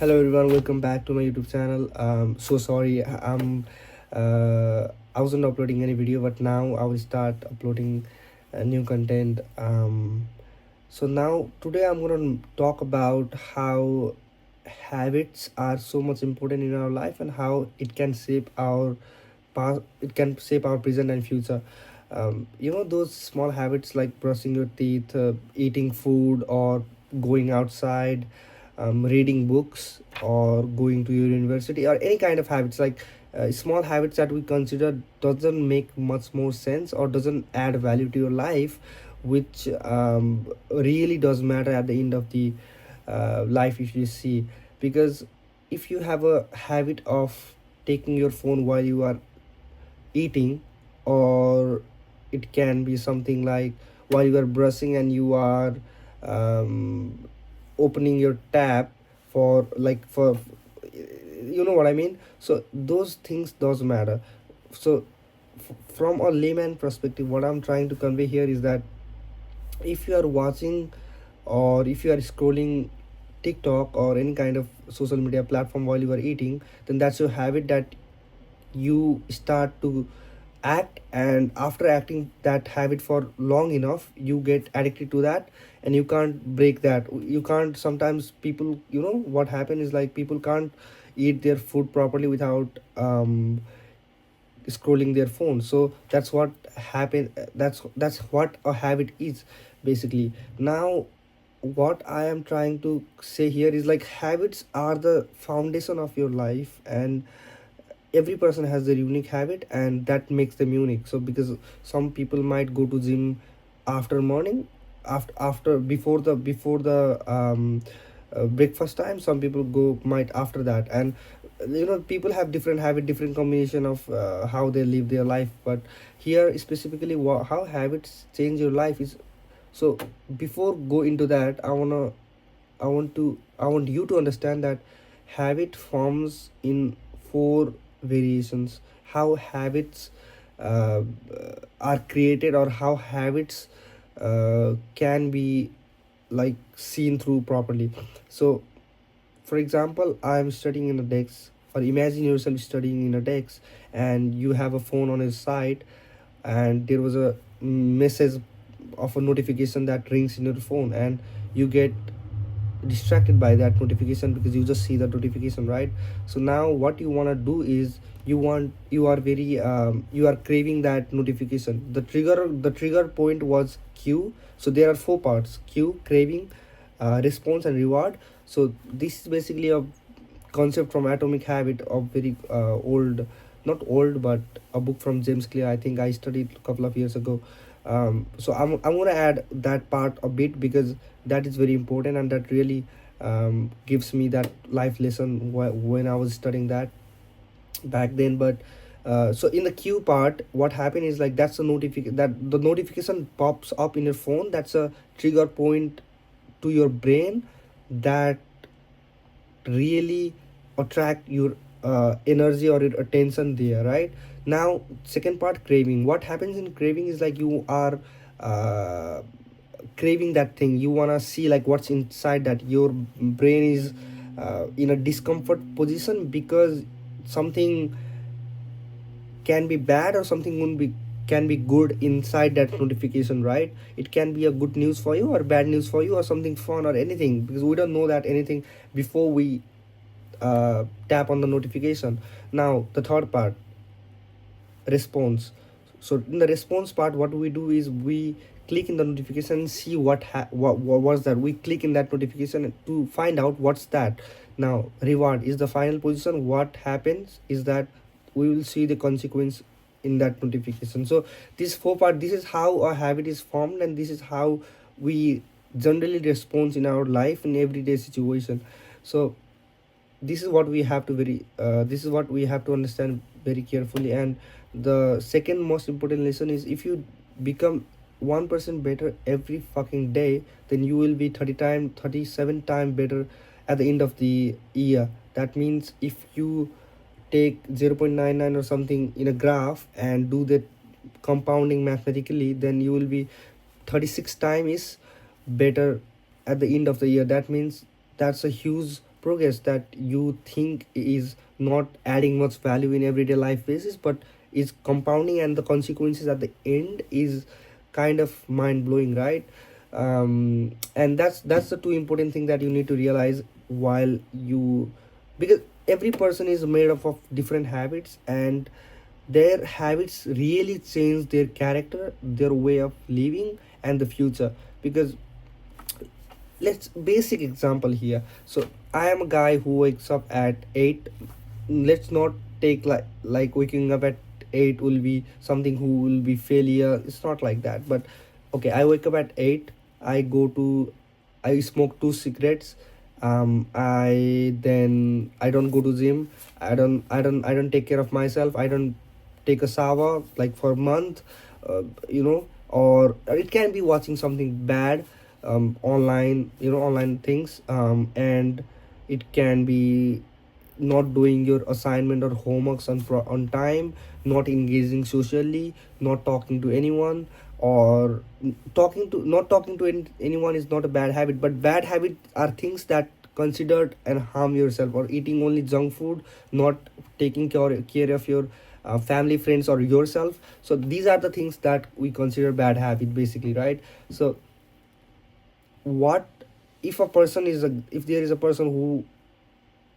Hello everyone, welcome back to my YouTube channel. So sorry, I wasn't uploading any video, but now I will start uploading new content. So now today I'm gonna talk about how habits are so much important in our life and how it can shape our past, it can shape our present and future. Those small habits like brushing your teeth, eating food, or going outside, reading books, or going to your university, or any kind of habits like small habits that we consider doesn't make much more sense or doesn't add value to your life, which really does matter at the end of the life if you see. Because if you have a habit of taking your phone while you are eating, or it can be something like while you are brushing and you are um, opening your tab for you know what I mean. So those things does matter. So from a layman perspective, what I'm trying to convey here is that if you are watching or if you are scrolling TikTok or any kind of social media platform while you are eating, then that's your habit that you start to act, and after acting that habit for long enough you get addicted to that, and you can't break that. You can't, sometimes people, what happen is like people can't eat their food properly without scrolling their phone. So that's what happen, that's what a habit is basically. Now what I am trying to say here is like habits are the foundation of your life, and every person has their unique habit and that makes them unique. So because some people might go to gym after morning, after before the breakfast time, some people go might after that. And people have different habit, different combination of how they live their life. But here specifically how habits change your life is, so before go into that, I want you to understand that habit forms in four variations. How habits uh, are created, or how habits can be like seen through properly. So for example, I'm studying in a desk, or imagine yourself studying in a desk and you have a phone on his side, and there was a message of a notification that rings in your phone, and you get distracted by that notification because you just see the notification, right? So now what you want to do is you are very you are craving that notification. The trigger point was cue. So there are four parts: cue, craving, response, and reward. So this is basically a concept from Atomic Habit of very old, not old, but a book from James Clear. I think I studied a couple of years ago. So I'm gonna add that part a bit because that is very important, and that really gives me that life lesson when I was studying that back then. But so in the queue part, what happened is like that's a notification, that the notification pops up in your phone. That's a trigger point to your brain that really attract your energy or your attention there, right? Now second part, craving. What happens in craving is like you are uh, craving that thing. You want to see like what's inside, that your brain is in a discomfort position because something can be bad or something can be good inside that notification, right? It can be a good news for you or bad news for you, or something fun or anything, because we don't know that anything before we tap on the notification. Now the third part, response. So in the response part, what we do is we click in the notification, see what was that. We click in that notification to find out what's that. Now reward is the final position. What happens is that we will see the consequence in that notification. So this four part, this is how a habit is formed, and this is how we generally respond in our life in everyday situation. So this is what we have to very this is what we have to understand very carefully. And the second most important lesson is, if you become 1% better every fucking day, then you will be 37 time better at the end of the year. That means if you take 0.99 or something in a graph and do that compounding mathematically, then you will be 36 times better at the end of the year. That means that's a huge progress that you think is not adding much value in everyday life basis, but is compounding, and the consequences at the end is kind of mind blowing, right? And that's the two important thing that you need to realize while you, because every person is made up of different habits, and their habits really change their character, their way of living, and the future. Because let's basic example here. So I am a guy who wakes up at 8. Let's not take like waking up at 8 will be something who will be failure. It's not like that. But okay, I wake up at 8. I smoke two cigarettes. I don't go to gym. I don't take care of myself. I don't take a shower like for a month. Or it can be watching something bad online, online things. And it can be not doing your assignment or homeworks on time, not engaging socially, not talking to anyone, or not talking to anyone is not a bad habit, but bad habits are things that considered and harm yourself, or eating only junk food, not taking care of your family, friends, or yourself. So these are the things that we consider bad habit basically, right? So what if there is a person who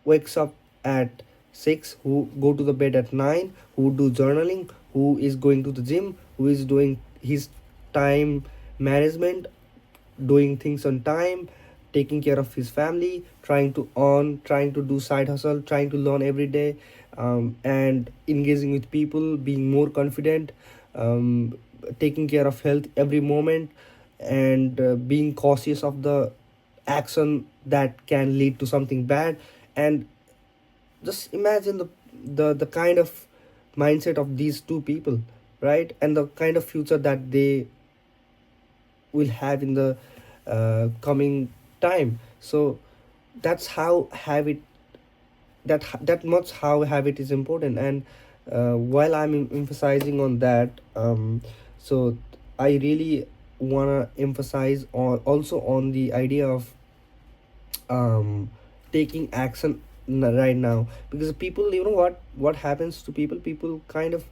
wakes up at 6, who go to the bed at 9, who do journaling, who is going to the gym, who is doing his time management, doing things on time, taking care of his family, trying to do side hustle, trying to learn every day, and engaging with people, being more confident, um, taking care of health every moment, and being cautious of the action that can lead to something bad. And just imagine the kind of mindset of these two people, right? And the kind of future that they will have in the coming time. So that's how habit, that much how habit is important. And while I'm emphasizing on that, so I really want to emphasize on also on the idea of um, taking action right now. Because people, what happens to people kind of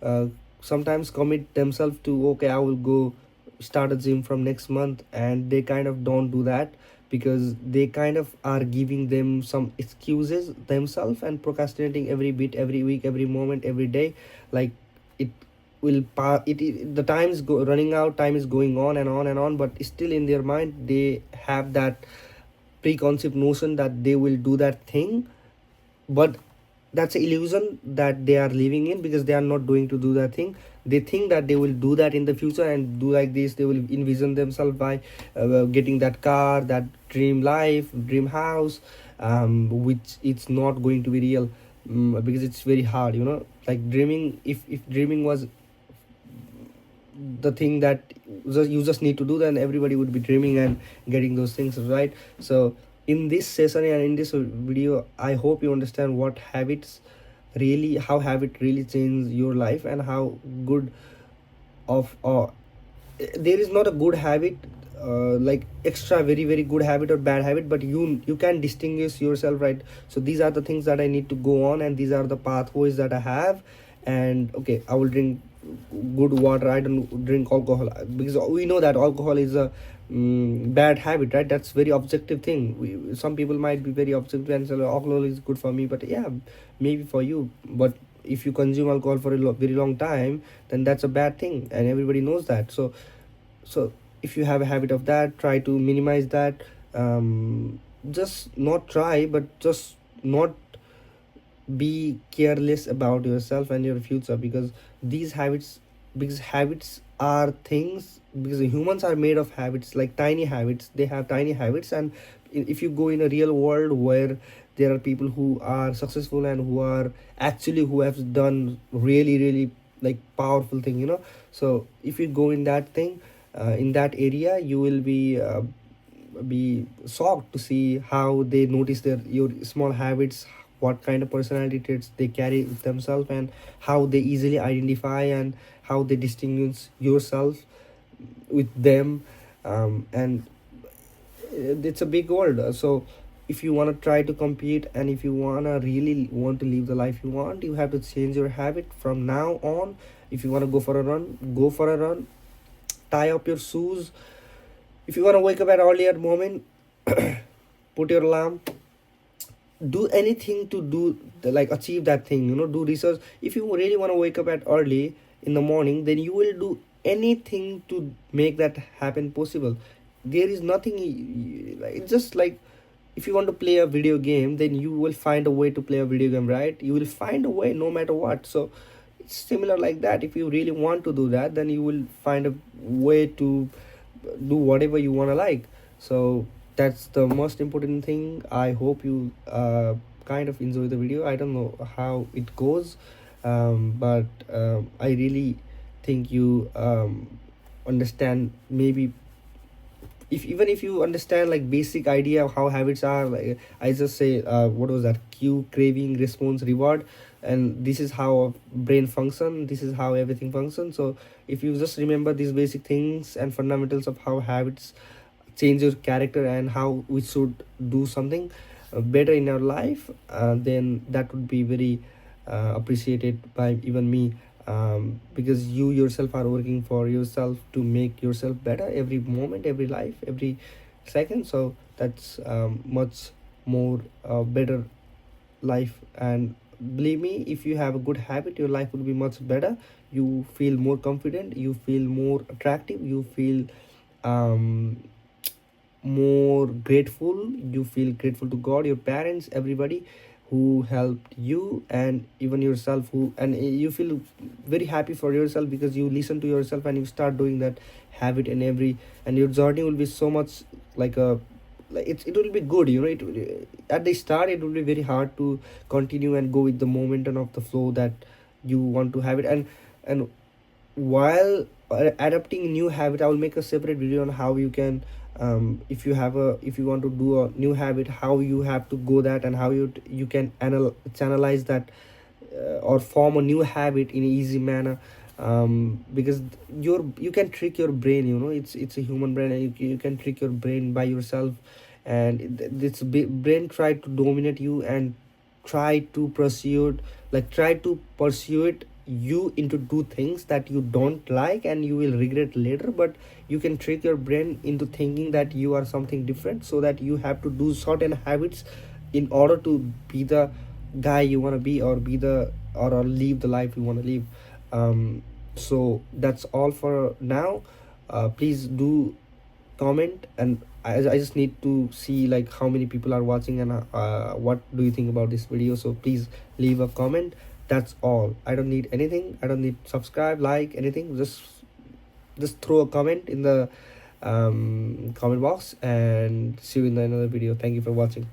uh, sometimes commit themselves to, okay, I will go start a gym from next month, and they kind of don't do that because they kind of are giving them some excuses themselves and procrastinating every bit, every week, every moment, every day. Like it the time is running out, time is going on and on and on, but still in their mind they have that preconceived notion that they will do that thing. But that's an illusion that they are living in, because they are not going to do that thing. They think that they will do that in the future and do like this. They will envision themselves by getting that car, that dream life, dream house, which it's not going to be real. Because it's very hard, like dreaming. If dreaming was the thing that you just need to do, then everybody would be dreaming and getting those things, right? So in this session and in this video, I hope you understand how habit really change your life, and how good of there is not a good habit, like extra very very good habit or bad habit, but you can distinguish yourself, right? So these are the things that I need to go on, and these are the pathways that I have. And okay, I will drink good water, I don't drink alcohol, because we know that alcohol is a bad habit, right? That's very objective thing. Some people might be very objective and say alcohol is good for me, but yeah, maybe for you. But if you consume alcohol for a very long time, then that's a bad thing, and everybody knows that. So if you have a habit of that, try to minimize that. Just not try, but just not be careless about yourself and your future. Because these habits because habits are things, because humans are made of habits, like tiny habits. They have tiny habits. And if you go in a real world where there are people who are successful and who have done really really like powerful thing, so if you go in that thing, in that area, you will be shocked to see how they notice your small habits, what kind of personality traits they carry with themselves, and how they easily identify, and how they distinguish yourself with them. And it's a big world. So if you want to try to compete, and if you want to really want to live the life you want, you have to change your habit from now on. If you want to go for a run, go for a run. Tie up your shoes. If you want to wake up at earlier moment, put your alarm. Do anything to do like achieve that thing, do research. If you really want to wake up at early in the morning, then you will do anything to make that happen possible. There is nothing it's just like, if you want to play a video game, then you will find a way to play a video game, right? You will find a way no matter what. So it's similar like that. If you really want to do that, then you will find a way to do whatever you want to like. So that's the most important thing. I hope you kind of enjoy the video. I don't know how it goes, but I really think you understand. Maybe if even if you understand like basic idea of how habits are, like I just say, what was that, cue, craving, response, reward, and this is how a brain function, this is how everything functions. So if you just remember these basic things and fundamentals of how habits change your character and how we should do something better in our life, then that would be very appreciated by even me, because you yourself are working for yourself to make yourself better every moment, every life, every second. So that's much more better life. And believe me, if you have a good habit, your life will be much better. You feel more confident, you feel more attractive, you feel um, more grateful, you feel grateful to God, your parents, everybody who helped you, and even yourself, who, and you feel very happy for yourself because you listen to yourself and you start doing that habit in every, and your journey will be so much like a, like it will be good, at the start it will be very hard to continue and go with the momentum of the flow that you want to have it. And while adapting new habit, I will make a separate video on how you can, if you want to do a new habit, how you have to go that, and how you can channelize that, or form a new habit in an easy manner. Because you can trick your brain, it's a human brain, and you can trick your brain by yourself. And this brain try to dominate you and try to pursue it, try to pursue it you into do things that you don't like and you will regret later. But you can trick your brain into thinking that you are something different, so that you have to do certain habits in order to be the guy you want to be, or be the, or live the life you want to live. So that's all for now. Please do comment, and I just need to see like how many people are watching, and what do you think about this video. So please leave a comment. That's all. I don't need anything. I don't need subscribe, like, anything. Just throw a comment in the comment box, and see you in another video. Thank you for watching.